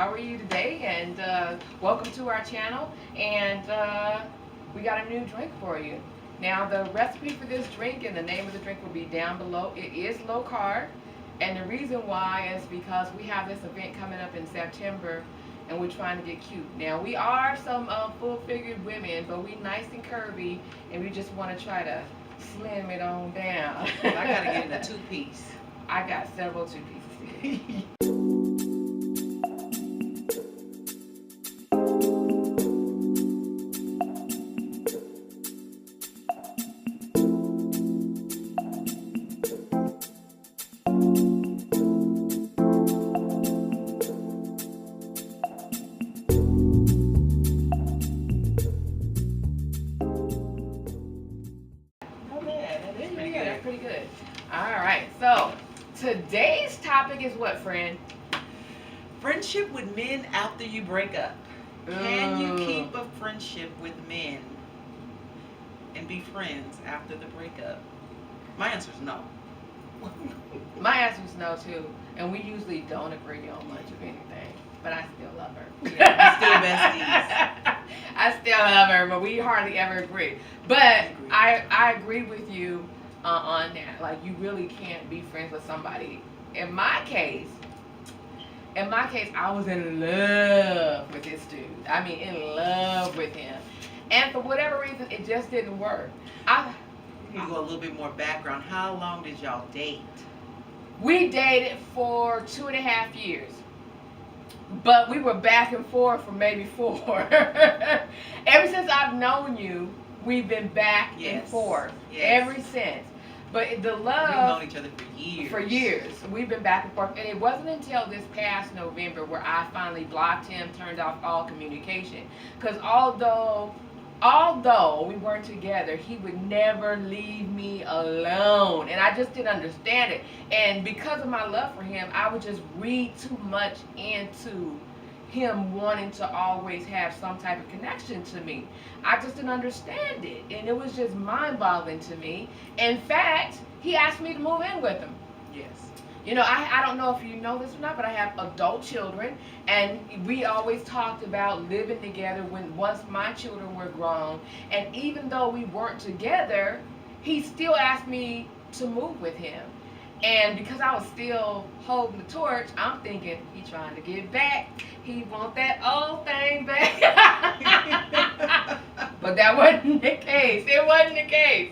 How are you today? And welcome to our channel. And we got a new drink for you. Now, the recipe for this drink and the name of the drink will be down below. It is low carb. And the reason why is because we have this event coming up in September and we're trying to get cute. Now, we are some full-figured women, but we nice and curvy, and we just want to try to slim it on down. I gotta get in a two-piece. I got several two-pieces here. Pretty good. All right, so today's topic is what, friend? Friendship with men after you break up. Can you keep a friendship with men and be friends after the breakup? My answer is no. My answer is no too, and we usually don't agree on much of anything, but I still love her. Yeah, we still besties. I still love her, but we hardly ever agree. But I agree with you on that. Like, you really can't be friends with somebody. In my case, I was in love with this dude. I mean, in love with him. And for whatever reason, it just didn't work. You go a little bit more background. How long did y'all date? We dated for 2.5 years. But we were back and forth for maybe 4. Ever since I've known you, we've been back and forth. Ever since. But the love... We've known each other for years. For years. We've been back and forth. And it wasn't until this past November where I finally blocked him, turned off all communication. Because although we weren't together, he would never leave me alone. And I just didn't understand it. And because of my love for him, I would just read too much into him wanting to always have some type of connection to me. I just didn't understand it. And it was just mind-boggling to me. In fact, he asked me to move in with him. Yes. You know, I don't know if you know this or not, but I have adult children, and we always talked about living together once my children were grown. And even though we weren't together, he still asked me to move with him. And because I was still holding the torch, I'm thinking, he trying to get back. He want that old thing back. But that wasn't the case. It wasn't the case.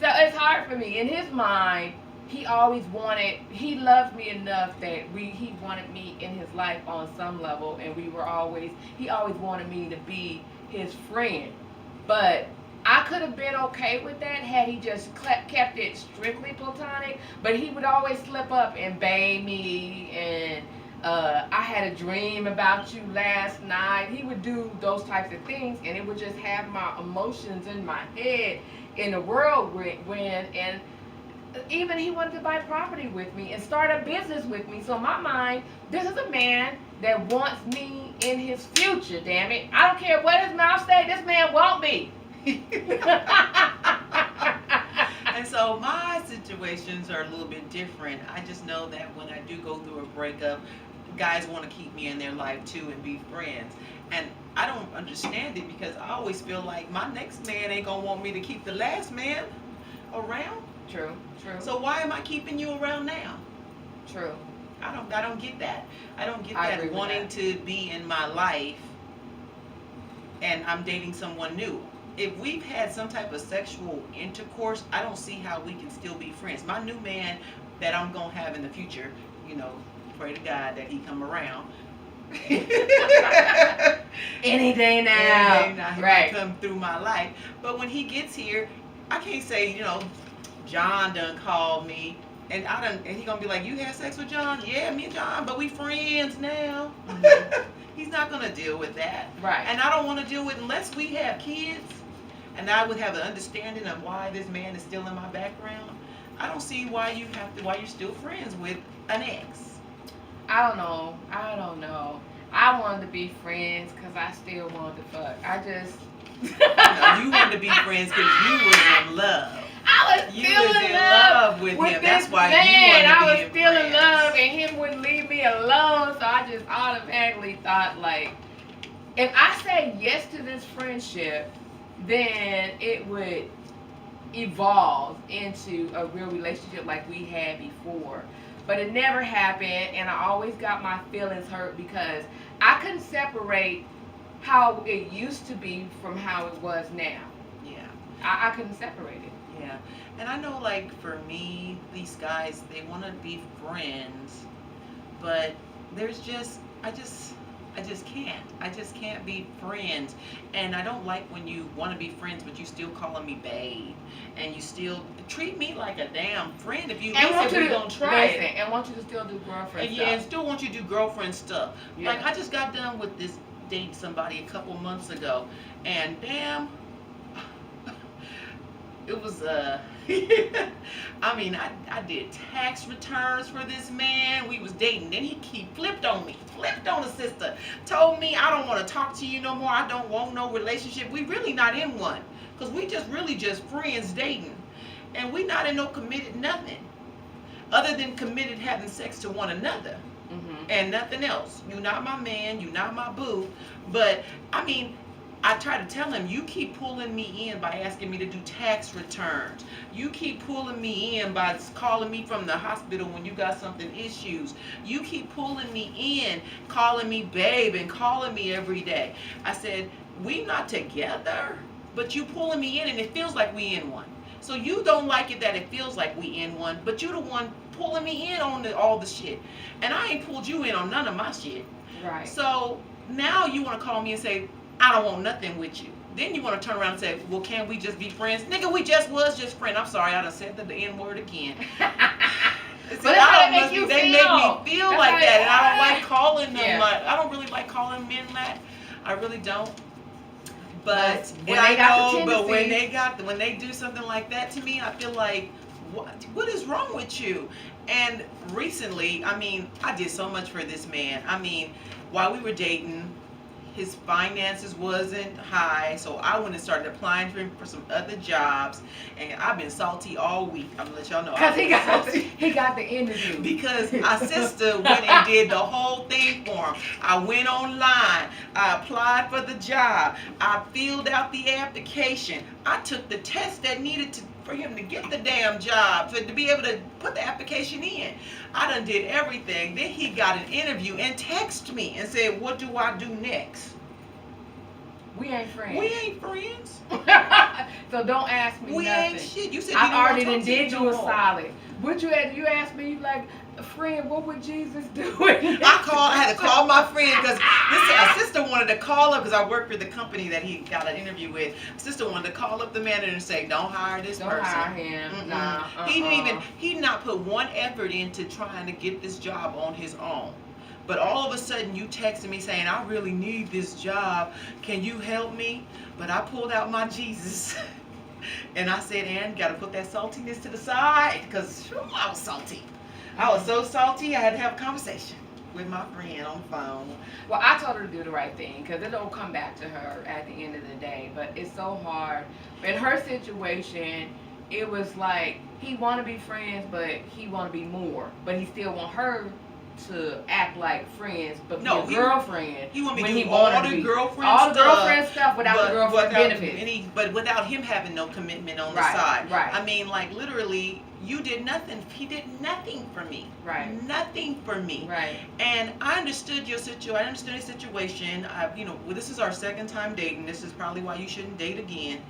So it's hard for me. In his mind, he loved me enough that he wanted me in his life on some level, and he always wanted me to be his friend. But I could have been okay with that had he just kept it strictly platonic, but he would always slip up and babe me, and I had a dream about you last night. He would do those types of things, and it would just have my emotions in my head in the whirlwind. And even he wanted to buy property with me and start a business with me. So in my mind, this is a man that wants me in his future, damn it. I don't care what his mouth say, this man want me. And so my situations are a little bit different. I just know that when I do go through a breakup, guys want to keep me in their life too and be friends. And I don't understand it because I always feel like my next man ain't gonna want me to keep the last man around. True. So why am I keeping you around now? True. I don't get that. I don't get that wanting to be in my life and I'm dating someone new. If we've had some type of sexual intercourse, I don't see how we can still be friends. My new man that I'm going to have in the future, you know, pray to God that he come around. Any day now. He might come through my life. But when he gets here, I can't say, you know, John done called me. And he going to be like, you had sex with John? Yeah, me and John, but we friends now. Mm-hmm. He's not going to deal with that. Right. And I don't want to deal with it unless we have kids. And I would have an understanding of why this man is still in my background. I don't see why you're still friends with an ex. I don't know. I wanted to be friends because I still wanted to fuck. No, you wanted to be friends because you were in love. I I was You still was in love with with him. this That's why man. you wanted to I be was in still in friends. love, and him wouldn't leave me alone. So I just automatically thought, like, if I say yes to this friendship, then it would evolve into a real relationship like we had before. But it never happened, and I always got my feelings hurt because I couldn't separate how it used to be from how it was now. Yeah. I couldn't separate it. Yeah. And I know, like, for me, these guys, they want to be friends, but there's just, I just can't. I just can't be friends. And I don't like when you want to be friends, but you still calling me babe. And you still treat me like a damn friend if you And want you we're to gonna try listen, it. and want you to still do girlfriend And stuff. yeah, and still want you to do girlfriend stuff. Yeah. Like, I just got done with this date somebody a couple months ago, and damn, it was I mean, I did tax returns for this man. We was dating. Then he flipped on me, flipped on the sister, told me I don't want to talk to you no more. I don't want no relationship. We really not in one, because we just really just friends dating, and we not in no committed nothing other than committed having sex to one another. And nothing else. You not my man, you not my boo. But I mean, I try to tell him, you keep pulling me in by asking me to do tax returns. You keep pulling me in by calling me from the hospital when you got something issues. You keep pulling me in, calling me babe and calling me every day. I said, we not together, but you pulling me in and it feels like we in one. So you don't like it that it feels like we in one, but you the one pulling me in on all the shit. And I ain't pulled you in on none of my shit. Right. So now you want to call me and say, I don't want nothing with you. Then you want to turn around and say, well, can we just be friends? Nigga, we just was just friends. I'm sorry, I done said the N-word again. But that's how they make you they feel. make me feel That's like how that, and I don't like calling them Yeah. like, I don't really like calling men that. I really don't. But when and they I got the know, but tendencies- when they do something like that to me, I feel like, what is wrong with you? And recently, I mean, I did so much for this man. I mean, while we were dating, his finances wasn't high, so I went and started applying for him for some other jobs, and I've been salty all week. I'm gonna let y'all know. Cause he got the interview. Because my sister went and did the whole thing for him. I went online. I applied for the job. I filled out the application. I took the test that needed for him to get the damn job, to be able to put the application in. I done did everything. Then he got an interview and texted me and said, what do I do next? We ain't friends. We ain't friends. So don't ask me We nothing. ain't shit. You said I you don't already want done to did you a solid. What you asked me, you like, friend, what would Jesus do? I had to call my friend because a sister wanted to call up, because I worked for the company that he got an interview with. Sister wanted to call up the manager and say, don't hire this person. Don't hire him. Nah, He did not put one effort into trying to get this job on his own. But all of a sudden you texted me saying, I really need this job. Can you help me? But I pulled out my Jesus. And I said, Ann, got to put that saltiness to the side, because I was salty. I was so salty, I had to have a conversation with my friend on the phone. Well, I told her to do the right thing, because it don't come back to her at the end of the day. But it's so hard. In her situation, it was like he want to be friends, but he want to be more. But he still want her to act like friends, but be a girlfriend. He want me when to he do all wanna the be, girlfriend all stuff. the girlfriend stuff without the girlfriend benefits. But without him having no commitment on the Right, side. right. I mean, like, literally, you did nothing. He did nothing for me. Right. Nothing for me. Right. And I understood your situation. I understood his situation. This is our second time dating. This is probably why you shouldn't date again.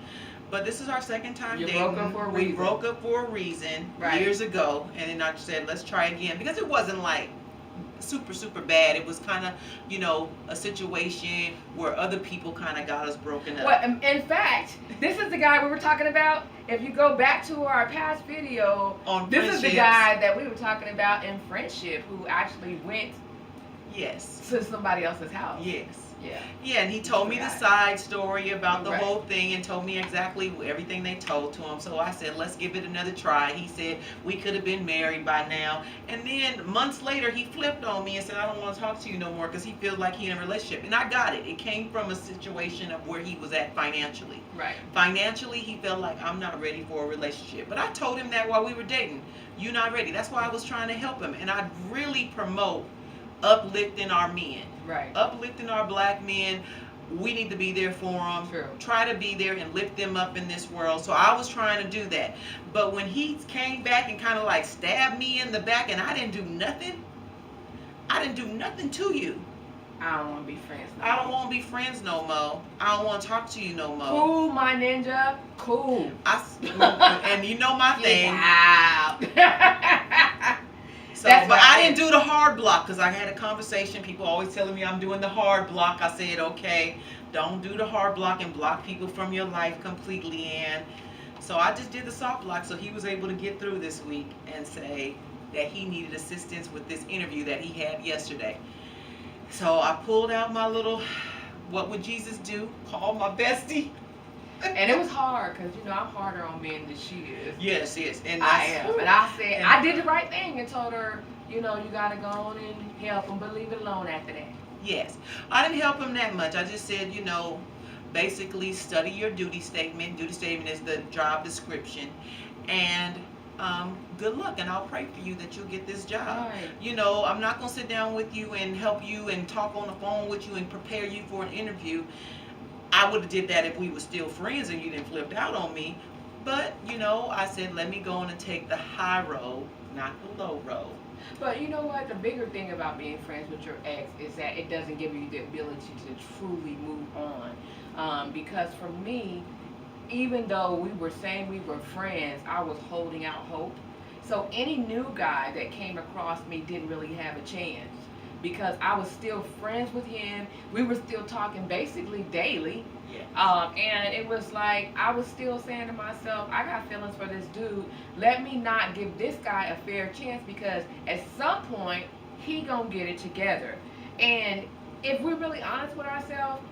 But this is our second time dating. Broke up for a reason. We broke up for a reason years ago, and then I said, let's try again, because it wasn't like super bad. It was kind of, a situation where other people kind of got us broken up. Well, in fact, this is the guy we were talking about. If you go back to our past video, this is the guy that we were talking about in friendship, who actually went to somebody somebody else's house. Yes. Yeah. Yeah, and he told me the side story about the Right. whole thing and told me exactly everything they told to him. So I said, let's give it another try. He said we could have been married by now. And then months later, he flipped on me and said, I don't want to talk to you no more because he feels like he's in a relationship. And I got it. It came from a situation of where he was at financially. Right. Financially, he felt like I'm not ready for a relationship. But I told him that while we were dating. You're not ready. That's why I was trying to help him. And I really promote uplifting our men. Right. Uplifting our black men. We need to be there for them. True. Try to be there and lift them up in this world. So I was trying to do that. But when he came back and kind of like stabbed me in the back and I didn't do nothing to you. I don't want to be friends. I don't want to be friends no more. I don't want to talk to you no more. Cool, my ninja. Cool. And you know my thing. Yeah. So, That's but what I I didn't do the hard block because I had a conversation. People always telling me I'm doing the hard block. I said, okay, don't do the hard block and block people from your life completely. And so I just did the soft block so he was able to get through this week and say that he needed assistance with this interview that he had yesterday. So I pulled out my little, what would Jesus do? Call my bestie. And it was hard because, I'm harder on men than she is. Yes. And I am. And I said, I did the right thing and told her, you got to go on and help him, but leave it alone after that. Yes. I didn't help him that much. I just said, basically study your duty statement. Duty statement is the job description. And good luck, and I'll pray for you that you'll get this job. Right. I'm not going to sit down with you and help you and talk on the phone with you and prepare you for an interview. I would have did that if we were still friends and you didn't flip out on me. But, I said, let me go on and take the high road, not the low road. But you know what? The bigger thing about being friends with your ex is that it doesn't give you the ability to truly move on. Because for me, even though we were saying we were friends, I was holding out hope. So any new guy that came across me didn't really have a chance because I was still friends with him. We were still talking basically daily. Yeah. And it was like I was still saying to myself, I got feelings for this dude. Let me not give this guy a fair chance because at some point he gonna get it together. And if we're really honest with ourselves,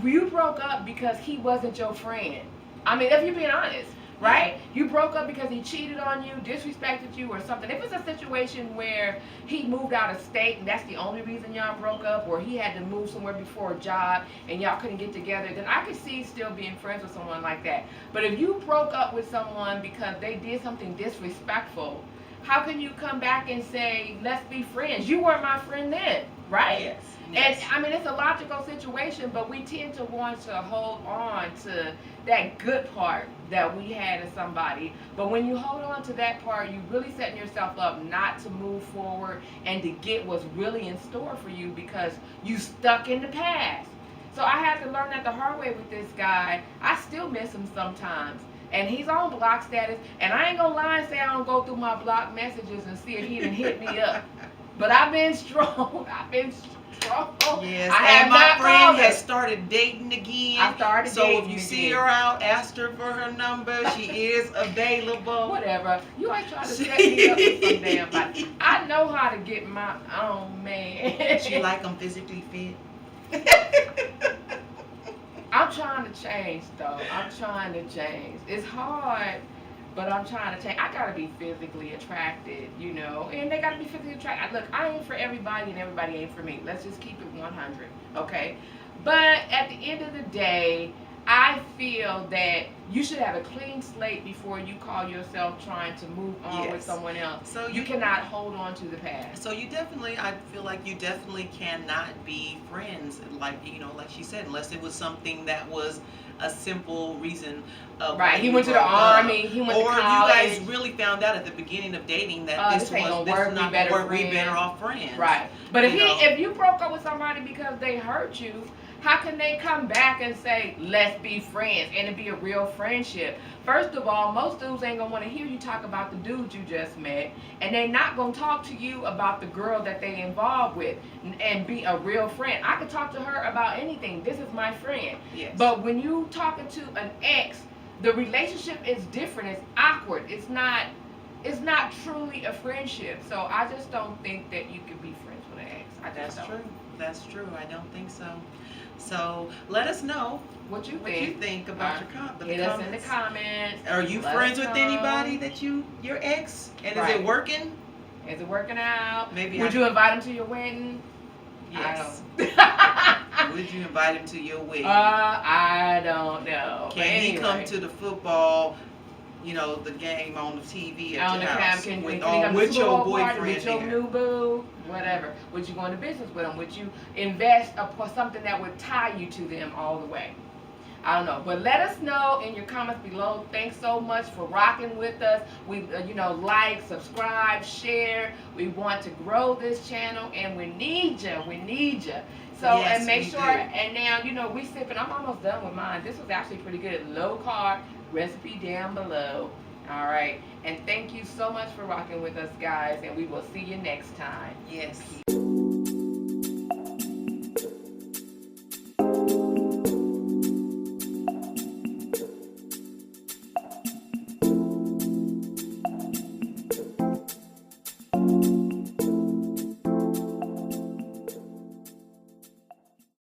you broke up because he wasn't your friend. I mean, if you're being honest, right? You broke up because he cheated on you, disrespected you, or something. If it's a situation where he moved out of state and that's the only reason y'all broke up, or he had to move somewhere before a job and y'all couldn't get together, then I could see still being friends with someone like that. But if you broke up with someone because they did something disrespectful, how can you come back and say, let's be friends? You weren't my friend then, right? Yes. And I mean, it's a logical situation, but we tend to want to hold on to that good part that we had in somebody. But when you hold on to that part, you're really setting yourself up not to move forward and to get what's really in store for you because you stuck in the past. So I had to learn that the hard way with this guy. I still miss him sometimes. And he's on block status. And I ain't gonna lie and say I don't go through my block messages and see if he done hit me up. But I've been strong. Yes, and my friend has started dating again. I started so dating if you again. see her out, ask her for her number. She is available. Whatever. You ain't trying to set me up with some damn body. I know how to get my own man. She like them physically fit. I'm trying to change, though. I'm trying to change. It's hard, but I'm trying to change. I gotta be physically attracted, and they gotta be physically attracted. Look, I ain't for everybody, and everybody ain't for me. Let's just keep it 100, okay? But at the end of the day, I feel that you should have a clean slate before you call yourself trying to move on with someone else. So you cannot hold on to the past. So I feel like you definitely cannot be friends, like she said, unless it was something that was a simple reason. Right, he went to the army, he went to college. Or you guys really found out at the beginning of dating that this was not gonna work, we better off friends. Right, but if you broke up with somebody because they hurt you, how can they come back and say, let's be friends, and it be a real friendship? First of all, most dudes ain't gonna want to hear you talk about the dude you just met, and they not gonna talk to you about the girl that they involved with and be a real friend. I could talk to her about anything. This is my friend. Yes. But when you talking to an ex, the relationship is different. It's awkward. It's not truly a friendship. So I just don't think that you can be friends with an ex. I just That's don't. true. That's true. I don't think so. So let us know What you what think? you think about your comment. Hit us in the comments. Are you Let friends us with know. anybody that your ex? And is Right. it working? Is it working out? Maybe Would you invite him to your wedding? Yes. I don't. Would you invite him to your wedding? I don't know. Can he come Anyway. to the football, the game on the TV at On your the house cam, with he come to with Super your Bowl party, boyfriend with your there? new boo, whatever? Would you go into business with them? Would you invest for something that would tie you to them all the way? I don't know, but let us know in your comments below. Thanks so much for rocking with us. We, like, subscribe, share. We want to grow this channel, and we need you. We need you. So, Yes, and make we sure. do. And now, we sipping. I'm almost done with mine. This was actually pretty good. Low carb recipe down below. All right, and thank you so much for rocking with us, guys. And we will see you next time. Yes.